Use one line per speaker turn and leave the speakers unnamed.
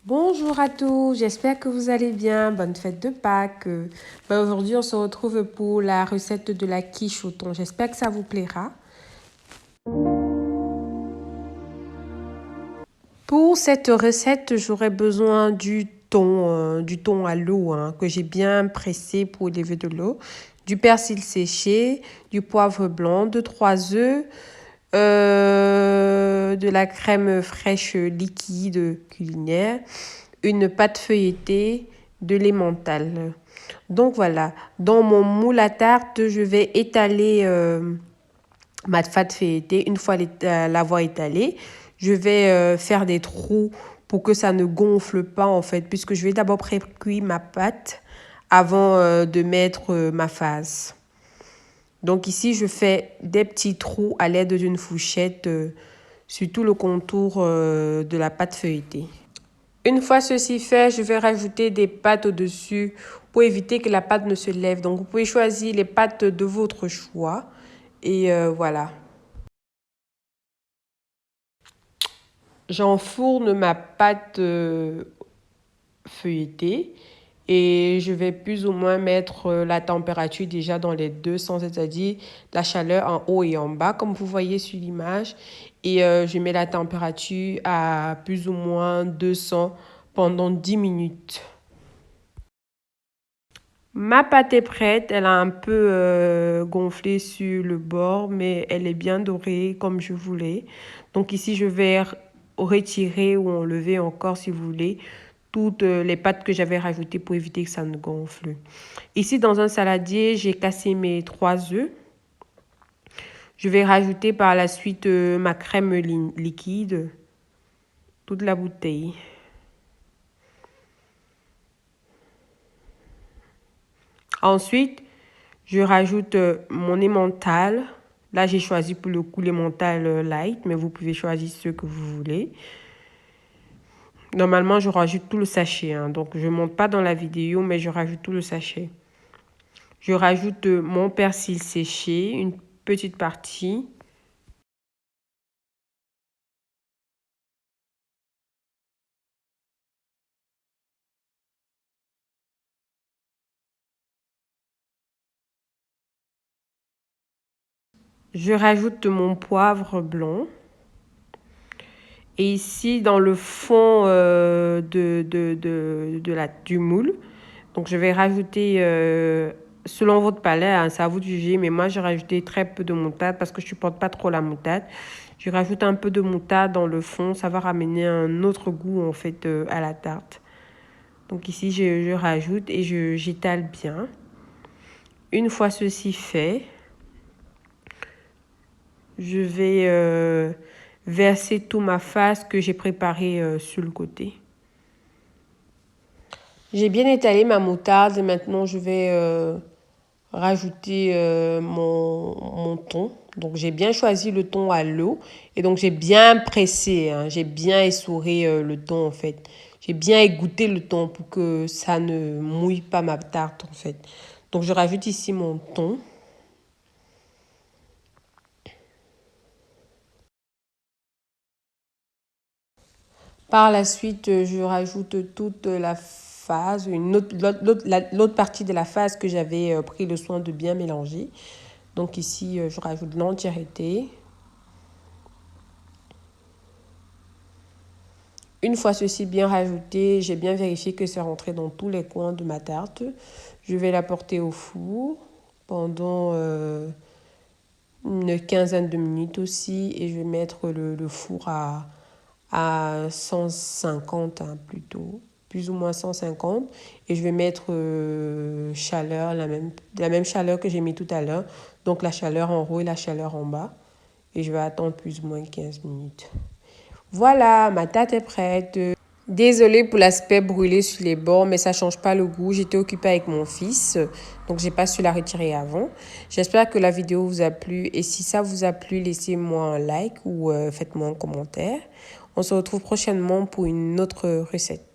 Bonjour à tous, j'espère que vous allez bien. Bonne fête de Pâques. Aujourd'hui, on se retrouve pour la recette de la quiche au thon. J'espère que ça vous plaira. Pour cette recette, j'aurai besoin du thon à l'eau que j'ai bien pressé pour élever de l'eau, du persil séché, du poivre blanc, 2-3 œufs, de la crème fraîche liquide culinaire, une pâte feuilletée, de l'emmental. Donc voilà, dans mon moule à tarte, je vais étaler ma pâte feuilletée. Une fois l'avoir étalée, je vais faire des trous pour que ça ne gonfle pas en fait, puisque je vais d'abord pré-cuire ma pâte avant de mettre ma farce. Donc ici, je fais des petits trous à l'aide d'une fourchette sur tout le contour de la pâte feuilletée. Une fois ceci fait, je vais rajouter des pâtes au-dessus pour éviter que la pâte ne se lève. Donc, vous pouvez choisir les pâtes de votre choix. Et voilà. J'enfourne ma pâte feuilletée et je vais plus ou moins mettre la température déjà dans les deux sens, c'est-à-dire la chaleur en haut et en bas, comme vous voyez sur l'image. Et je mets la température à plus ou moins 200 pendant 10 minutes. Ma pâte est prête, elle a un peu gonflé sur le bord, mais elle est bien dorée comme je voulais. Donc ici, je vais retirer ou enlever encore, si vous voulez, toutes les pâtes que j'avais rajoutées pour éviter que ça ne gonfle. Ici, dans un saladier, j'ai cassé mes 3 œufs. Je vais rajouter par la suite ma crème liquide, toute la bouteille. Ensuite, je rajoute mon emmental. Là, j'ai choisi pour le coup l'emmental light, mais vous pouvez choisir ce que vous voulez. Normalement, je rajoute tout le sachet. Donc, je ne monte pas dans la vidéo, mais je rajoute tout le sachet. Je rajoute mon persil séché, une petite partie. Je rajoute mon poivre blanc. Et ici, dans le fond du moule, donc je vais rajouter, selon votre palais, c'est à vous de juger, mais moi j'ai rajouté très peu de moutarde parce que je ne supporte pas trop la moutarde. Je rajoute un peu de moutarde dans le fond, ça va ramener un autre goût en fait à la tarte. Donc ici, je rajoute et j'étale bien. Une fois ceci fait, je vais verser toute ma farce que j'ai préparée sur le côté. J'ai bien étalé ma moutarde et maintenant je vais rajouter mon thon. Donc j'ai bien choisi le thon à l'eau et donc j'ai bien pressé, j'ai bien essoré le thon en fait. J'ai bien égoutté le thon pour que ça ne mouille pas ma tarte en fait. Donc je rajoute ici mon thon. Par la suite, je rajoute toute la phase, l'autre partie de la phase que j'avais pris le soin de bien mélanger. Donc ici, je rajoute l'entièreté. Une fois ceci bien rajouté, j'ai bien vérifié que c'est rentré dans tous les coins de ma tarte. Je vais la porter au four pendant une quinzaine de minutes aussi. Et je vais mettre le four à 150 plutôt, plus ou moins 150. Et je vais mettre chaleur, la même chaleur que j'ai mis tout à l'heure. Donc la chaleur en haut et la chaleur en bas. Et je vais attendre plus ou moins 15 minutes. Voilà, ma tarte est prête. Désolée pour l'aspect brûlé sur les bords, mais ça change pas le goût. J'étais occupée avec mon fils, donc j'ai pas su la retirer avant. J'espère que la vidéo vous a plu et si ça vous a plu, laissez-moi un like ou faites-moi un commentaire. On se retrouve prochainement pour une autre recette.